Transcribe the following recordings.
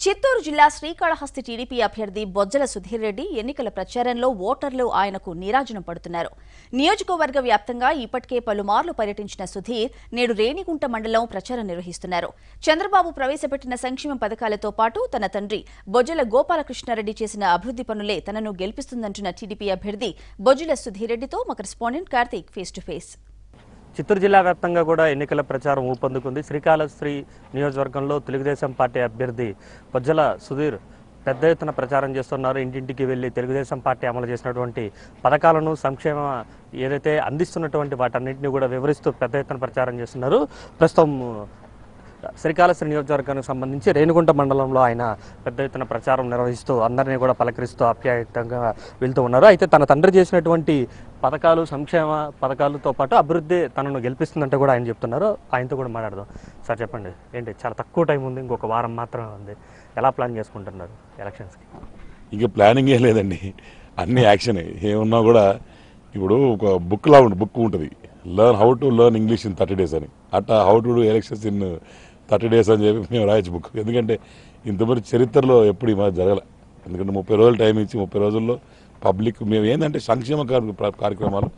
చిత్తూరు జిల్లా శ్రీకాళహస్తి టీడీపీ అభ్యర్థి బొజ్జల సుధీర్ రెడ్డి ఎన్నికల ప్రచారంలో ఓటర్లు ఆయనకు నీరాజనం పడుతున్నారు. నియోజకవర్గ వ్యాప్తంగా ఇప్పటికే పలుమార్లు పర్యటించిన సుధీర్ నేడు రేణిగుంట మండలం ప్రచారం నిర్వహిస్తున్నారు. చంద్రబాబు ప్రవేశపెట్టిన సంక్షేమ పథకాలతో పాటు తన తండ్రి బొజ్జల గోపాలకృష్ణారెడ్డి చేసిన అభివృద్ధి పనులే తనను గెలిపిస్తుందంటున్న టీడీపీ అభ్యర్థి బొజ్జల సుధీర్ రెడ్డితో మా correspondent Karthik face to face. Chittoor జిల్లా వ్యాప్తంగా కూడా ఎన్నికల ప్రచారం ఊపందుకుంది. శ్రీకాళహస్తి నియోజకవర్గంలో తెలుగుదేశం పార్టీ అభ్యర్థి బొజ్జల సుధీర్ పెద్ద ఎత్తున ప్రచారం చేస్తున్నారు. ఇంటింటికి వెళ్ళి తెలుగుదేశం పార్టీ అమలు చేసినటువంటి పథకాలను, సంక్షేమ ఏదైతే అందిస్తున్నటువంటి వాటన్నింటినీ కూడా వివరిస్తూ పెద్ద ఎత్తున ప్రచారం చేస్తున్నారు. ప్రస్తుతం శ్రీకాళహస్తి నియోజకవర్గానికి సంబంధించి రేణిగుంట మండలంలో ఆయన పెద్ద ఎత్తున ప్రచారం నిర్వహిస్తూ అందరినీ కూడా పలకరిస్తూ ఆప్యాయంగా వెళ్తూ ఉన్నారు. అయితే తన తండ్రి చేసినటువంటి పథకాలు, సంక్షేమ పథకాలతో పాటు అభివృద్ధి తనను గెలిపిస్తుందంటే కూడా ఆయన చెప్తున్నారు. ఆయనతో కూడా మాట్లాడదాం. సార్ చెప్పండి, ఏంటి చాలా తక్కువ టైం ఉంది, ఇంకొక వారం మాత్రమే ఉంది, ఎలా ప్లాన్ చేసుకుంటున్నారు ఎలక్షన్స్కి? ఇంకా ప్లానింగ్ ఏ లేదండి, అన్ని యాక్షనే. ఏమున్నా కూడా ఇప్పుడు ఒక బుక్ ఉంటుంది, how to learn English in 30 days అని. అట్లా how to do elections in 30 days అని చెప్పి మేము రాయొచ్చు బుక్. ఎందుకంటే ఇంతమంది చరిత్రలో ఎప్పుడు ఈ మాది జరగలే. ఎందుకంటే 30 రోజులు టైం ఇచ్చి 30 రోజుల్లో పబ్లిక్ మేము ఏంటంటే సంక్షేమ కార్యక్రమాలు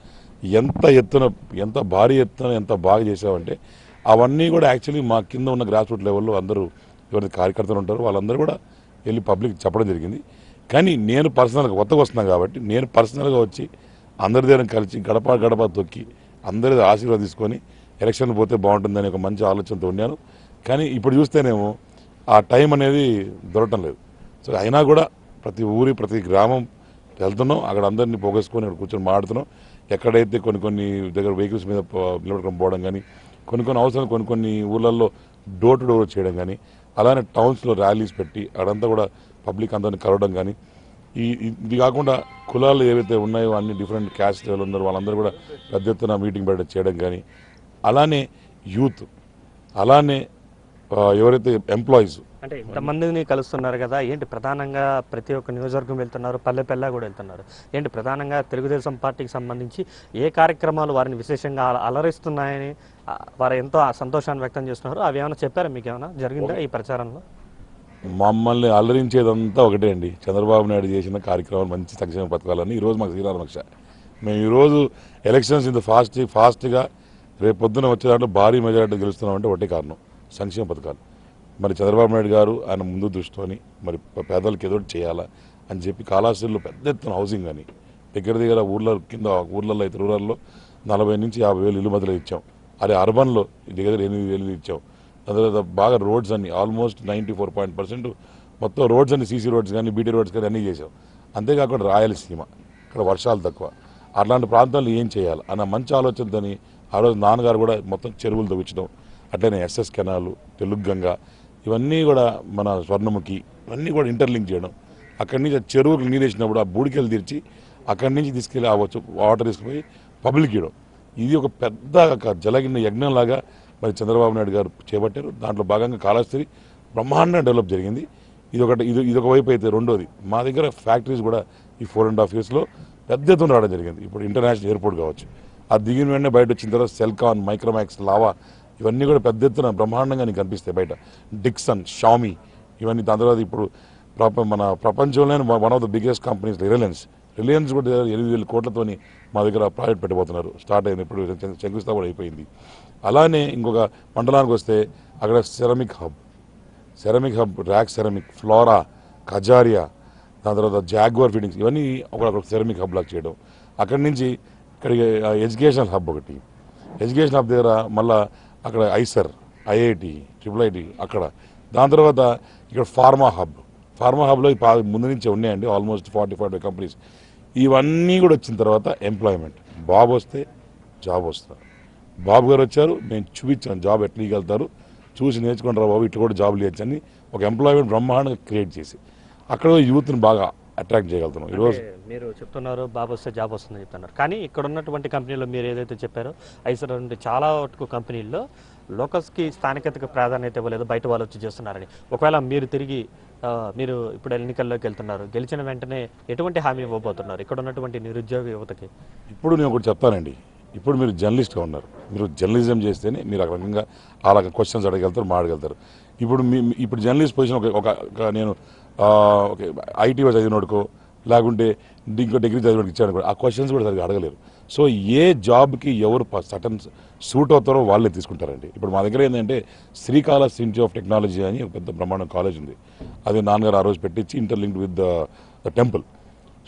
ఎంత భారీ ఎత్తున ఎంత బాగా చేసామంటే అవన్నీ కూడా యాక్చువల్లీ మా కింద ఉన్న గ్రాస్ రూట్ లెవెల్లో అందరూ ఎవరైతే కార్యకర్తలు ఉంటారో వాళ్ళందరూ కూడా వెళ్ళి పబ్లిక్ చెప్పడం జరిగింది. కానీ నేను పర్సనల్గా కొత్తగా వస్తున్నాను కాబట్టి నేను పర్సనల్గా వచ్చి అందరి దగ్గర కలిసి గడప గడప తొక్కి అందరి ఆశీర్వాదం తీసుకొని ఎలక్షన్ పోతే బాగుంటుందని ఒక మంచి ఆలోచనతో ఉన్నాను. కానీ ఇప్పుడు చూస్తేనేమో ఆ టైం అనేది దొరకటం లేదు. సో అయినా కూడా ప్రతి ఊరి ప్రతి గ్రామం వెళ్తున్నాం, అక్కడ అందరినీ పోగేసుకొని ఇక్కడ కూర్చొని మాట్లాడుతున్నాం. ఎక్కడైతే కొన్ని దగ్గర వెహికల్స్ మీద నిలబడుకొని పోవడం కానీ, కొన్ని అవసరం కొన్ని ఊళ్ళల్లో డోర్ టు డోర్ చేయడం కానీ, అలానే టౌన్స్లో ర్యాలీస్ పెట్టి అక్కడంతా కూడా పబ్లిక్ అందరినీ కలవడం కానీ, ఇది కాకుండా కులాలు ఏవైతే ఉన్నాయో అన్ని డిఫరెంట్ క్యాస్ట్ ఉన్నారో వాళ్ళందరూ కూడా పెద్ద ఎత్తున మీటింగ్ పెట్టి చేయడం కానీ, అలానే యూత్, అలానే ఎవరైతే ఎంప్లాయీస్ అంటే ఇంతమందిని కలుస్తున్నారు కదా, ఏంటి ప్రధానంగా ప్రతి ఒక్క నియోజకవర్గం వెళ్తున్నారు, పల్లె కూడా వెళ్తున్నారు, ఏంటి ప్రధానంగా తెలుగుదేశం పార్టీకి సంబంధించి ఏ కార్యక్రమాలు వారిని విశేషంగా అలరిస్తున్నాయని వారు ఎంతో సంతోషాన్ని వ్యక్తం చేస్తున్నారు? అవి ఏమైనా చెప్పారా, మీకు ఏమైనా జరిగిందా ఈ ప్రచారంలో? మమ్మల్ని అల్లరించేదంతా ఒకటే అండి, చంద్రబాబు నాయుడు చేసిన కార్యక్రమాలు, మంచి సంక్షేమ పథకాలని. ఈరోజు మాకు శ్రీరామరక్ష. మేము ఈరోజు ఎలక్షన్స్ ఇంత ఫాస్ట్గా రేపు పొద్దున వచ్చే దాంట్లో భారీ మెజారిటీ గెలుస్తున్నామంటే ఒకటే కారణం, సంక్షేమ పథకాలు. మరి చంద్రబాబు నాయుడు గారు ఆయన ముందు దృష్టితోని మరి పేదలకు ఏదో చేయాలా అని చెప్పి కాళహస్తిలో పెద్ద ఎత్తున హౌసింగ్ కానీ, దగ్గర ఊర్లలో అయితే రూరల్లో 40 నుంచి 50 వేలు ఇల్లు మధ్యలో ఇచ్చాం. అదే అర్బన్లో దగ్గర 8 వేలు ఇచ్చాం. దాని తర్వాత బాగా రోడ్స్ అన్ని ఆల్మోస్ట్ 94% మొత్తం రోడ్స్ అన్ని సీసీ రోడ్స్ కానీ, బీటీ రోడ్స్ కానీ అన్నీ చేసాం. అంతేకాకుండా రాయలసీమ ఇక్కడ వర్షాలు తక్కువ, అట్లాంటి ప్రాంతాల్లో ఏం చేయాలి అన్న మంచి ఆలోచనతోని ఆ రోజు నాన్నగారు కూడా మొత్తం చెరువులు తవ్వించడం, అట్లనే ఎస్ఎస్ కెనాలు, తెలుగు గంగ, ఇవన్నీ కూడా మన స్వర్ణముఖి, ఇవన్నీ కూడా ఇంటర్లింక్ చేయడం. అక్కడి నుంచి చెరువుకు నీరు వేసినప్పుడు ఆ బూడికెళ్ళి తెరిచి అక్కడి నుంచి తీసుకెళ్ళి వాటర్ తీసుకుపోయి పబ్లిక్ ఇవ్వడం. ఇది ఒక పెద్ద జలగిన యజ్ఞంలాగా మరి చంద్రబాబు నాయుడు గారు చేపట్టారు. దాంట్లో భాగంగా కాళహస్తి బ్రహ్మాండంగా డెవలప్ జరిగింది. ఇదొక వైపు అయితే, రెండోది మా దగ్గర ఫ్యాక్టరీస్ కూడా ఈ 4.5 yearsలో పెద్ద ఎత్తున రావడం జరిగింది. ఇప్పుడు ఇంటర్నేషనల్ ఎయిర్పోర్ట్ కావచ్చు, ఆ దిగిన వెంటనే బయట వచ్చిన తర్వాత సెల్కాన్, మైక్రోమాక్స్, లావా, ఇవన్నీ కూడా పెద్ద ఎత్తున బ్రహ్మాండంగా నీకు కనిపిస్తాయి బయట. డిక్సన్, షామీ, ఇవన్నీ. దాని తర్వాత ఇప్పుడు మన ప్రపంచంలోనే one of the biggest companies Reliance కూడా 8,000 కోట్లతోని మా దగ్గర ప్రాజెక్ట్ పెట్టబోతున్నారు. స్టార్ట్ అయింది, ఇప్పుడు శంకుస్థాపన అయిపోయింది. అలానే ఇంకొక మండలానికి వస్తే అక్కడ ceramic hub, rack ceramic, flora, Kajaria, దాని తర్వాత జాగ్వార్ ఫిట్టింగ్స్, ఇవన్నీ ఒక సెరమిక్ హబ్ లాగా చేయడం. అక్కడి నుంచి ఇక్కడికి ఎడ్యుకేషనల్ హబ్ ఒకటి, ఎడ్యుకేషన్ హబ్ దగ్గర మళ్ళీ అక్కడ ఐసర్, ఐఐటి, IIIT అక్కడ. దాని తర్వాత ఇక్కడ ఫార్మా హబ్లో ముందు నుంచే ఉన్నాయండి ఆల్మోస్ట్ 40-45 కంపెనీస్. ఇవన్నీ కూడా వచ్చిన తర్వాత ఎంప్లాయ్మెంట్, బాబు వస్తే జాబ్ వస్తారు. బాబు గారు వచ్చారు, మేము చూపించాను జాబ్ ఎట్లా ఇవ్వగలుగుతారు, చూసి నేర్చుకుంటారు బాబు, ఇట్లా కూడా జాబ్ లేచని ఒక ఎంప్లాయ్మెంట్ బ్రహ్మాండంగా క్రియేట్ చేసి అక్కడ యూత్ని బాగా అట్రాక్ట్ చేయగలుగుతున్నాం. ఈరోజు మీరు చెప్తున్నారు బాబు వస్తే జాబ్ వస్తుందని చెప్తున్నారు, కానీ ఇక్కడ ఉన్నటువంటి కంపెనీలో మీరు ఏదైతే చెప్పారో ఐసర్ అంటే చాలా వరకు కంపెనీల్లో లోకల్స్కి స్థానికతకు ప్రాధాన్యత ఇవ్వలేదు, బయట వాళ్ళు వచ్చి చేస్తున్నారని. ఒకవేళ మీరు ఇప్పుడు ఎన్నికల్లోకి వెళ్తున్నారు, గెలిచిన వెంటనే ఎటువంటి హామీ ఇవ్వబోతున్నారు ఇక్కడ ఉన్నటువంటి నిరుద్యోగ యువతకి? ఇప్పుడు నేను ఒకటి చెప్తానండి, ఇప్పుడు మీరు జర్నలిస్ట్గా ఉన్నారు. మీరు జర్నలిజం చేస్తేనే మీరు ఆ రకంగా అలా క్వశ్చన్స్ అడగలుగుతారు, మాడగలుగుతారు. ఇప్పుడు జర్నలిస్ట్ పొజిషన్ నేను ఓకే ఐటీ చదివినోడుకో లేకుంటే ఇంకో డిగ్రీ చదివినోడికి ఇచ్చాను ఆ క్వశ్చన్స్ కూడా సరిగ్గా అడగలేరు. సో ఏ జాబ్కి ఎవరు సటన్ సూట్ అవుతారో వాళ్ళే తీసుకుంటారండి. ఇప్పుడు మా దగ్గర ఏంటంటే శ్రీకాళహస్తి ఇన్స్టిట్యూట్ ఆఫ్ టెక్నాలజీ అని ఒక పెద్ద బ్రహ్మాండం కాలేజ్ ఉంది. అది నాన్నగారు ఆ రోజు పెట్టించి interlinked with the temple.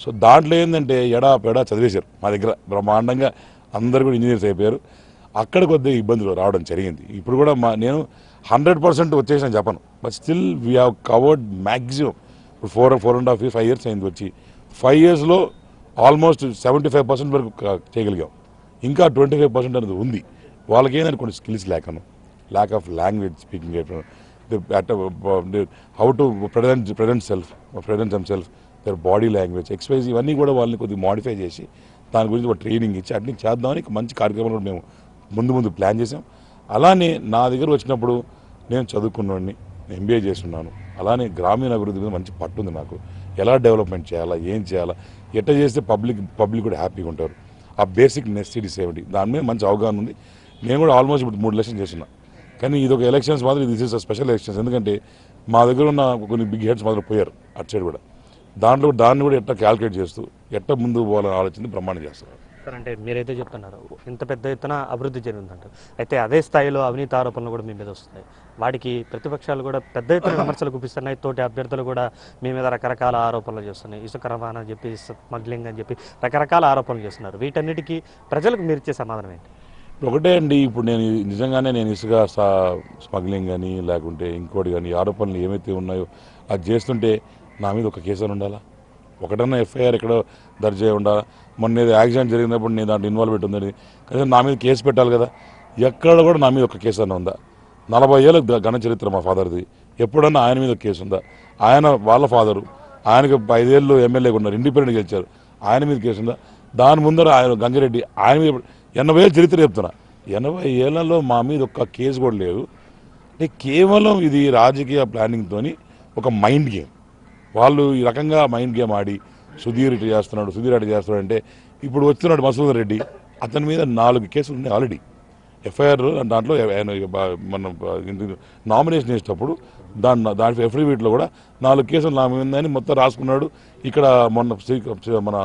So దాంట్లో ఏంటంటే ఎడా చదివేశారు మా దగ్గర బ్రహ్మాండంగా. అందరు కూడా ఇంజనీర్స్ అయిపోయారు. అక్కడ కొద్దిగా ఇబ్బందులు రావడం జరిగింది. ఇప్పుడు కూడా నేను 100% వచ్చేసాను చెప్పను, but still we have covered maximum. ఇప్పుడు 4.5 years 5 years అయింది వచ్చి. 5 yearsలో ఆల్మోస్ట్ 75% వరకు చేయగలిగాం. ఇంకా 25% అనేది ఉంది. వాళ్ళకి ఏంటంటే కొన్ని skills lack of language speaking, how to present self, their body language, express, ఇవన్నీ కూడా వాళ్ళని కొద్దిగా మాడిఫై చేసి దాని గురించి ఒక ట్రైనింగ్ ఇచ్చి అట్లా చేద్దామని మంచి కార్యక్రమాలు కూడా మేము ముందు ప్లాన్ చేసాం. అలానే నా దగ్గర వచ్చినప్పుడు నేను చదువుకున్నవాడిని, ఎంబీఏ చేస్తున్నాను. అలానే గ్రామీణ అభివృద్ధి మీద మంచి పట్టుంది నాకు. ఎలా డెవలప్మెంట్ చేయాలా, ఏం చేయాలా, ఎట్లా చేస్తే పబ్లిక్ కూడా హ్యాపీగా ఉంటారు, ఆ బేసిక్ నెసెసిటీస్ ఏమిటి, దాని మీద మంచి అవగాహన ఉంది. నేను కూడా ఆల్మోస్ట్ ఇప్పుడు 3 elections చేస్తున్నా. కానీ ఇది ఒక ఎలక్షన్స్ మాత్రం, దిస్ ఇస్ స్పెషల్ ఎలక్షన్స్. ఎందుకంటే మా దగ్గర ఉన్న కొన్ని బిగ్ హెడ్స్ మాత్రం పోయారు అటు సైడ్ కూడా. దాన్ని కూడా ఎట్లా క్యాల్కులేట్ చేస్తూ ఎట్లా ముందు పోవాలని ఆలోచన బ్రహ్మాండం చేస్తారు. సార్, అంటే మీరైతే చెప్తున్నారు ఇంత పెద్ద ఎత్తున అభివృద్ధి జరిగిందంటారు. అయితే అదే స్థాయిలో అవినీతి ఆరోపణలు కూడా మీ మీద వస్తున్నాయి. వాటికి ప్రతిపక్షాలు కూడా పెద్ద ఎత్తున విమర్శలు గుప్పిస్తున్నాయి. తోటి అభ్యర్థులు కూడా మీ మీద రకరకాల ఆరోపణలు చేస్తున్నాయి. ఇసుక రవాణా అని చెప్పి, స్మగ్లింగ్ అని చెప్పి రకరకాల ఆరోపణలు చేస్తున్నారు. వీటన్నిటికీ ప్రజలకు మీరు ఇచ్చే సమాధానం ఏంటి? ఒకటే అండి, ఇప్పుడు నేను ఇసుక స్మగ్లింగ్ కానీ లేకుంటే ఇంకోటి కానీ ఆరోపణలు ఏమైతే ఉన్నాయో అది చేస్తుంటే నా మీద ఒక కేసు అని ఉండాలా, ఒకటన్నా ఎఫ్ఐఆర్ ఎక్కడో దర్జ్ అయి ఉండాలా. మొన్న ఏదో యాక్సిడెంట్ జరిగినప్పుడు నేను దాంట్లో ఇన్వాల్వ్మెంట్ ఉందని కానీ నా మీద కేసు పెట్టాలి కదా. ఎక్కడ కూడా నా మీద ఒక కేసు అన్న ఉందా? 40 ఏళ్ళ ఘన చరిత్ర మా ఫాదర్ది. ఎప్పుడన్నా ఆయన మీద ఒక కేసు ఉందా? వాళ్ళ ఫాదరు ఆయనకు 5 ఏళ్ళు ఎమ్మెల్యేగా ఉన్నారు, ఇండిపెండెంట్ గెలిచారు, ఆయన మీద కేసు ఉందా? దాని ముందర ఆయన గంగిరెడ్డి ఆయన మీద 80 ఏళ్ళ చరిత్ర చెప్తున్నా. 80 ఏళ్లలో మా మీద ఒక్క కేసు కూడా లేదు. అంటే కేవలం ఇది రాజకీయ ప్లానింగ్తో ఒక మైండ్ గేమ్. వాళ్ళు ఈ రకంగా మైండ్ గేమ్ ఆడి సుధీర్ అటు చేస్తున్నాడు అంటే ఇప్పుడు వస్తున్నాడు మసూదర్ రెడ్డి, అతని మీద 4 కేసులు ఉన్నాయి ఆల్రెడీ ఎఫ్ఐఆర్. దాంట్లో ఆయన మనం నామినేషన్ చేసేటప్పుడు దాని ఎఫ్ఐఆర్లో కూడా 4 కేసులు నా మీదని మొత్తం రాసుకున్నాడు. ఇక్కడ మన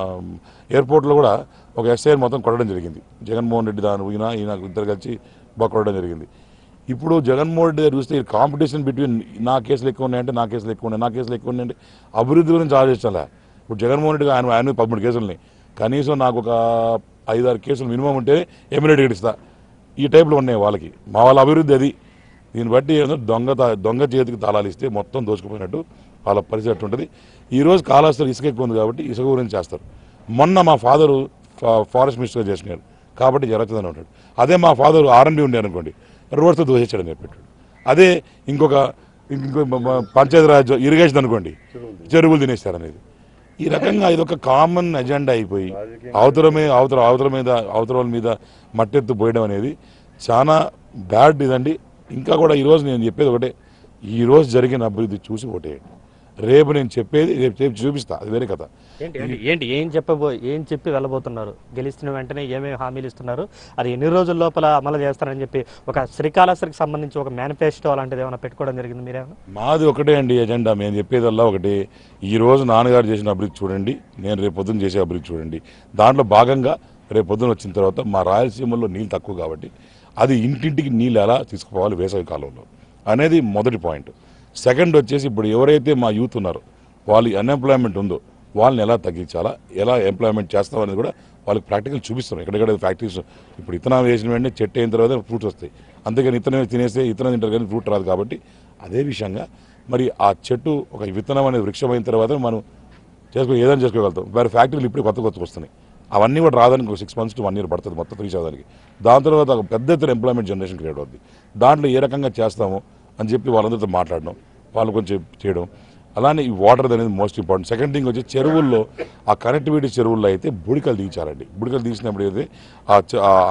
ఎయిర్పోర్ట్లో కూడా ఒక ఎస్ఐ మొత్తం కొట్టడం జరిగింది. జగన్మోహన్ రెడ్డి ఈయన ఇద్దరు కలిసి బాగా కొట్టడం జరిగింది. ఇప్పుడు జగన్మోహన్ రెడ్డి గారు చూస్తే కాంపిటీషన్ బిట్వీన్ నా కేసులు ఎక్కువ ఉన్నాయంటే నా కేసులు ఎక్కువ ఉన్నాయంటే అభివృద్ధి గురించి ఆలోచించాలా. ఇప్పుడు జగన్మోహన్ రెడ్డి ఆయన 13 కేసులని, కనీసం నాకు ఒక 5-6 కేసులు మినిమం ఉంటే ఎమ్మెల్యే టికెట్ ఇస్తా. ఈ టైప్లో ఉన్నాయి వాళ్ళకి. మా వాళ్ళ అభివృద్ధి అది. దీన్ని బట్టి దొంగ చేతికి తాళాలు ఇస్తే మొత్తం దోచుకుపోయినట్టు వాళ్ళ పరిస్థితి ఉంటుంది. ఈరోజు కాళహస్తిలో ఇసుక ఎక్కువ ఉంది కాబట్టి ఇసుక గురించి చేస్తారు. మొన్న మా ఫాదరు ఫారెస్ట్ మినిస్టర్గా చేసినారు కాబట్టి జరుగుతుందని ఉంటాడు. అదే మా ఫాదర్ ఆర్ఎండ్బి ఉండే అనుకోండి, రోడ్స్తో దోసేసాడని చెప్పాడు. అదే ఇంకో పంచాయతీరాజ్ ఇరిగేషన్ అనుకోండి, చెరువులు తినేస్తారనేది. ఈ రకంగా ఇదొక కామన్ ఎజెండా అయిపోయి అవతల మీద మట్టెత్తు పోయడం అనేది చాలా బ్యాడ్ ఇదండి. ఇంకా కూడా ఈరోజు నేను చెప్పేది ఒకటే, ఈరోజు జరిగిన అభివృద్ధి చూసి ఓటేయండి. రేపు నేను చెప్పేది రేపు చూపిస్తా, అది వేరే కథ. ఏం చెప్పి వెళ్ళబోతున్నారు? గెలిచిన వెంటనే ఏమేమి హామీలు ఇస్తున్నారు? అది ఎన్ని రోజుల లోపల అమలు చేస్తారని చెప్పి ఒక శ్రీకాళహస్తికి సంబంధించి ఒక మేనిఫెస్టో అలాంటిది ఏమైనా పెట్టుకోవడం జరిగింది మీరేమన్నా? మాది ఒకటే అండి ఎజెండా. మేము చెప్పేదల్లా ఒకటి, ఈ రోజు నాన్నగారు చేసిన అభివృద్ధి చూడండి, నేను రేపు పొద్దున చేసే అభివృద్ధి చూడండి. దాంట్లో భాగంగా రేపు పొద్దున వచ్చిన తర్వాత మా రాయలసీమలో నీళ్ళు తక్కువ కాబట్టి అది ఇంటింటికి నీళ్ళు ఎలా తీసుకుపోవాలి వేసవి కాలంలో అనేది మొదటి పాయింట్. సెకండ్ వచ్చేసి ఇప్పుడు ఎవరైతే మా యూత్ ఉన్నారో వాళ్ళు అన్ఎంప్లాయ్మెంట్ ఉందో వాళ్ళని ఎలా తగ్గించాలా, ఎలా ఎంప్లాయ్మెంట్ చేస్తామనేది కూడా వాళ్ళకి ప్రాక్టికల్ చూపిస్తున్నాం. ఎక్కడెక్కడ ఫ్యాక్టరీస్ ఇప్పుడు ఇతనం వేసిన వెంటనే చెట్టు అయిన తర్వాత ఫ్రూట్స్ వస్తాయి, అంతేగాని ఇతనం తినేస్తే ఇతనం తింటారు కానీ ఫ్రూట్ రాదు. కాబట్టి అదే విషయంగా మరి ఆ చెట్టు ఒక విత్తనం అనేది వృక్షమైన తర్వాత మనం ఏదైనా చేసుకోగలుగుతాం. వేరే ఫ్యాక్టరీలు ఇప్పుడు కొత్త వస్తున్నాయి, అవన్నీ కూడా రావడానికి ఒక 6 months to 1 year పడుతుంది మొత్తం రీచ్ అవ్వడానికి. దాని తర్వాత ఒక పెద్ద ఎత్తున ఎంప్లాయ్మెంట్ జనరేషన్ క్రియేట్ అవుతుంది. దాంట్లో ఏ రకంగా చేస్తామో అని చెప్పి వాళ్ళందరితో మాట్లాడడం, వాళ్ళు కొంచెం చేయడం. అలానే ఈ వాటర్ అనేది మోస్ట్ ఇంపార్టెంట్. సెకండ్ థింగ్ వచ్చి చెరువుల్లో ఆ కనెక్టివిటీ చెరువుల్లో అయితే బుడికలు తీయించాలండి. బుడికలు తీసినప్పుడు అయితే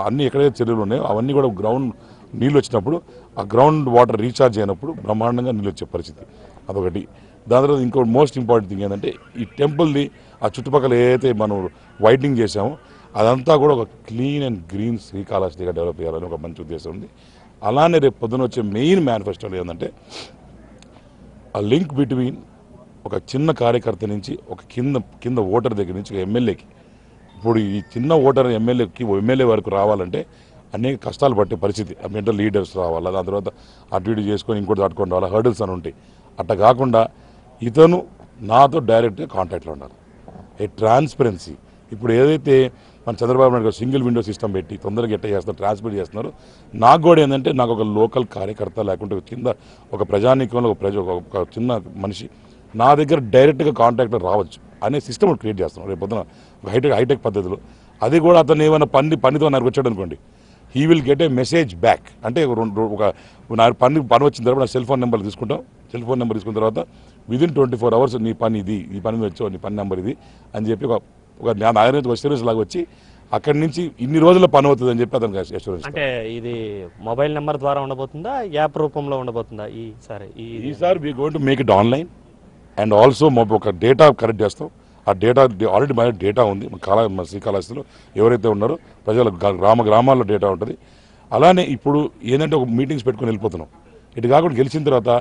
అన్ని ఎక్కడైతే చెరువులు ఉన్నాయో అవన్నీ కూడా గ్రౌండ్ నీళ్ళు వచ్చినప్పుడు ఆ గ్రౌండ్ వాటర్ రీఛార్జ్ అయినప్పుడు బ్రహ్మాండంగా నీళ్ళు వచ్చే పరిస్థితి అదొకటి. దాని తర్వాత ఇంకో మోస్ట్ ఇంపార్టెంట్ థింగ్ ఏంటంటే ఈ టెంపుల్ని ఆ చుట్టుపక్కల ఏదైతే మనం వైడనింగ్ చేసామో అదంతా కూడా ఒక క్లీన్ అండ్ గ్రీన్ శ్రీకాళహస్తిగా డెవలప్ చేయాలని ఒక మంచి ఉద్దేశం ఉంది. అలానే రేపు పొద్దున వచ్చే మెయిన్ మేనిఫెస్టోలో ఏంటంటే ఆ లింక్ బిట్వీన్ ఒక చిన్న కార్యకర్త నుంచి ఒక కింద ఓటర్ దగ్గర నుంచి ఒక ఎమ్మెల్యేకి, ఇప్పుడు ఈ చిన్న ఓటర్ ఎమ్మెల్యే వరకు రావాలంటే అనేక కష్టాలు పట్టే పరిస్థితి. మెంటల్ లీడర్స్ రావాలా, దాని తర్వాత అటు ఇటు చేసుకొని ఇంకోటి దాటుకొని రావాలా, హర్డిల్స్ అని ఉంటాయి. అట్లా కాకుండా ఇతను నాతో డైరెక్ట్గా కాంటాక్ట్లో ఉండాలి. ఏ ట్రాన్స్పరెన్సీ. ఇప్పుడు ఏదైతే మన చంద్రబాబు నాయుడు గారు సింగిల్ విండో సిస్టమ్ పెట్టి తొందరగా ఎట్ట చేస్తున్నారు, ట్రాన్స్పరెంట్ చేస్తున్నారు, నాకు కూడా ఏంటంటే నాకు ఒక లోకల్ కార్యకర్త లేకుంటే కింద ఒక ప్రజానీకంలో ఒక చిన్న మనిషి నా దగ్గర డైరెక్ట్గా కాంటాక్ట్లో రావచ్చు అనే సిస్టమ్ క్రియేట్ చేస్తున్నాం రేపు పొద్దున ఒక హైటెక్ పద్ధతిలో. అది కూడా అతను ఏమైనా పనితో నాకు వచ్చాడు అనుకోండి, he will get a message back. అంటే ఒక పని వచ్చిన తర్వాత నా సెల్ ఫోన్ నెంబర్ తీసుకుంటాం. సెల్ ఫోన్ నెంబర్ తీసుకున్న తర్వాత విదిన్ 24 hours నీ పని ఇది, ఈ పని మీద వచ్చావు, నీ పని నెంబర్ ఇది అని చెప్పి ఒక అష్యూరెన్స్ లాగా వచ్చి అక్కడి నుంచి ఇన్ని రోజుల పని అవుతుంది అని చెప్పి అతనికి అష్యూరెన్స్. అంటే ఇది మొబైల్ నెంబర్ ద్వారా ఉండబోతుందా, యాప్ రూపంలో ఉండబోతుందా? ఈసారి we going to make it online and also ఒక డేటా కలెక్ట్ చేస్తాం. ఆ డేటా ఆల్రెడీ మన డేటా ఉంది మన శ్రీకాళహస్తిలో ఎవరైతే ఉన్నారో ప్రజల గ్రామాల్లో డేటా ఉంటుంది. అలానే ఇప్పుడు ఏంటంటే ఒక మీటింగ్స్ పెట్టుకొని వెళ్ళిపోతున్నాం. ఇటు కాకుండా గెలిచిన తర్వాత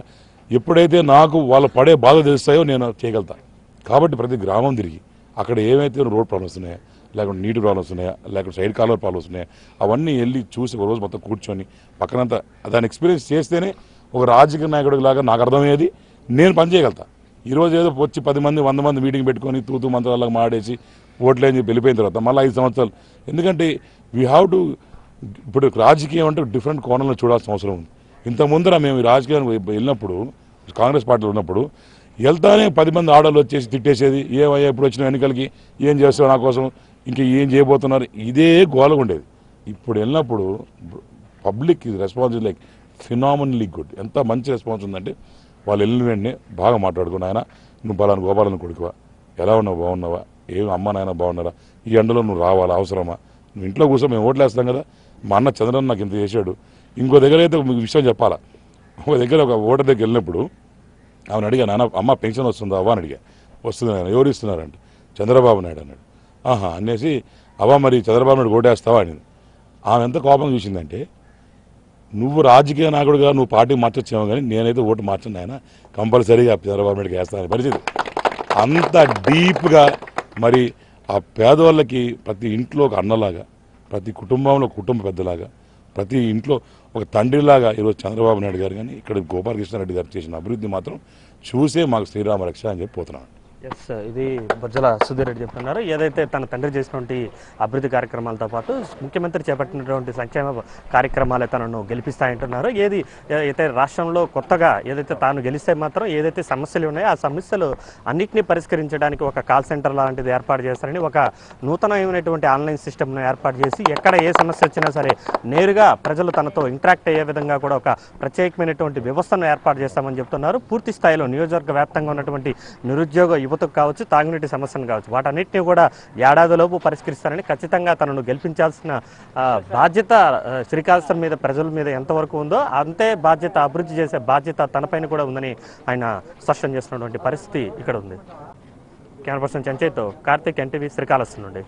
ఎప్పుడైతే నాకు వాళ్ళు పడే బాధ తెలుస్తాయో నేను చేయగలుగుతా. కాబట్టి ప్రతి గ్రామం తిరిగి అక్కడ ఏమైతే రోడ్ ప్రాబ్లమ్స్ ఉన్నాయా, లేకుంటే నీటి ప్రాబ్లమ్స్ ఉన్నాయా, లేకుంటే సైడ్ కాలువ ప్రాబ్లమ్స్ ఉన్నాయా, అవన్నీ వెళ్ళి చూసి ఒక రోజు మొత్తం కూర్చొని పక్కనంతా దాన్ని ఎక్స్పీరియన్స్ చేస్తేనే ఒక రాజకీయ నాయకుడి లాగా నాకు అర్థమయ్యేది, నేను పని చేయగలుగుతా. ఈరోజు ఏదో వచ్చి 10 మంది 100 మంది మీటింగ్ పెట్టుకొని తూతూ మంత్రాలకు మాడేసి ఓట్లేని చెప్పి వెళ్ళిపోయిన తర్వాత మళ్ళీ 5 సంవత్సరాలు. ఎందుకంటే వీ హ్యావ్ టు ఇప్పుడు రాజకీయం అంటే డిఫరెంట్ కోణంలో చూడాల్సిన అవసరం ఉంది. ఇంత ముందర మేము ఈ రాజకీయానికి వెళ్ళినప్పుడు కాంగ్రెస్ పార్టీలో ఉన్నప్పుడు వెళ్తానే 10 మంది ఆడవాళ్ళు వచ్చేసి తిట్టేసేది, ఏమయ్యా ఇప్పుడు వచ్చిన ఎన్నికలకి ఏం చేస్తావు నా కోసం, ఇంకా ఏం చేయబోతున్నారు, ఇదే గోలగా ఉండేది. ఇప్పుడు వెళ్ళినప్పుడు పబ్లిక్ రెస్పాన్స్ లైక్ ఫినామినల్లీ గుడ్. ఎంత మంచి రెస్పాన్స్ ఉందంటే వాళ్ళు వెళ్ళిన వెంటనే బాగా మాట్లాడుకుని, ఆయన నువ్వు బలాన్ని గోపాలను కొడుకువా, ఎలా ఉన్నావు, బాగున్నావా, ఏం అమ్మ నాయన బాగున్నారా, ఈ ఎండలో నువ్వు రావాలా, అవసరమా, నువ్వు ఇంట్లో కూర్చొని మేము ఓట్లేస్తాం కదా, మా అన్న చంద్రన్న నాకు ఇంత చేశాడు. ఇంకో దగ్గర అయితే మీకు విషయం చెప్పాలా, ఒక దగ్గర ఒక ఓటర్ దగ్గర వెళ్ళినప్పుడు ఆమెను అడిగా, నాన్న అమ్మ పెన్షన్ వస్తుందా అవ్వ అని అడిగా. వస్తుంది నాయన. ఎవరు ఇస్తున్నారంటే చంద్రబాబు నాయుడు అన్నాడు. ఆహా అనేసి, అవ్వ మరి చంద్రబాబు నాయుడు ఓటేస్తావా అని. ఆమె ఎంత కోపం చూసిందంటే, నువ్వు రాజకీయ నాయకుడుగా నువ్వు పార్టీ మార్చొచ్చావు కానీ నేనైతే ఓటు మార్చను ఆయన, కంపల్సరీగా చంద్రబాబు నాయుడుకి వేస్తానని పరిస్థితి. అంత డీప్గా మరి ఆ పేదవాళ్ళకి ప్రతి ఇంట్లో ఒక అన్నలాగా, ప్రతి కుటుంబంలో కుటుంబ పెద్దలాగా, ప్రతి ఇంట్లో ఒక తండ్రిలాగా ఈరోజు చంద్రబాబు నాయుడు గారు కానీ ఇక్కడ గోపాలకృష్ణారెడ్డి గారు చేసిన అభివృద్ధి మాత్రం చూసే మాకు శ్రీరామ రక్ష అని చెప్పి పోతున్నాను. ఎస్, ఇది బొజ్జల సుధీర్ రెడ్డి చెప్తున్నారు. ఏదైతే తన తండ్రి చేసినటువంటి అభివృద్ధి కార్యక్రమాలతో పాటు ముఖ్యమంత్రి చేపట్టినటువంటి సంక్షేమ కార్యక్రమాలే తనను గెలిపిస్తాయంటున్నారు. అయితే రాష్ట్రంలో కొత్తగా ఏదైతే తాను గెలిస్తే మాత్రం ఏదైతే సమస్యలు ఉన్నాయో ఆ సమస్యలు అన్నింటినీ పరిష్కరించడానికి ఒక కాల్ సెంటర్ లాంటిది ఏర్పాటు చేస్తారని, ఒక నూతనమైనటువంటి ఆన్లైన్ సిస్టమ్ను ఏర్పాటు చేసి ఎక్కడ ఏ సమస్య వచ్చినా సరే నేరుగా ప్రజలు తనతో ఇంటరాక్ట్ అయ్యే విధంగా కూడా ఒక ప్రత్యేకమైనటువంటి వ్యవస్థను ఏర్పాటు చేస్తామని చెప్తున్నారు. పూర్తి స్థాయిలో నియోజకవర్గ వ్యాప్తంగా ఉన్నటువంటి నిరుద్యోగ యువతకు కావచ్చు, తాగునీటి సమస్యను కావచ్చు, వాటన్నిటిని కూడా ఏడాదిలోపు పరిష్కరిస్తారని, ఖచ్చితంగా తనను గెలిపించాల్సిన బాధ్యత శ్రీకాళహస్తి మీద ప్రజల మీద ఎంతవరకు ఉందో అంతే బాధ్యత, అభివృద్ధి చేసే బాధ్యత తనపైన కూడా ఉందని ఆయన స్పష్టం చేస్తున్నటువంటి పరిస్థితి ఇక్కడ ఉంది. కెమెరా పర్సన్ చెంచయ్తో కార్తీక్, ఎన్టీవీ, శ్రీకాళహస్తి నుండి.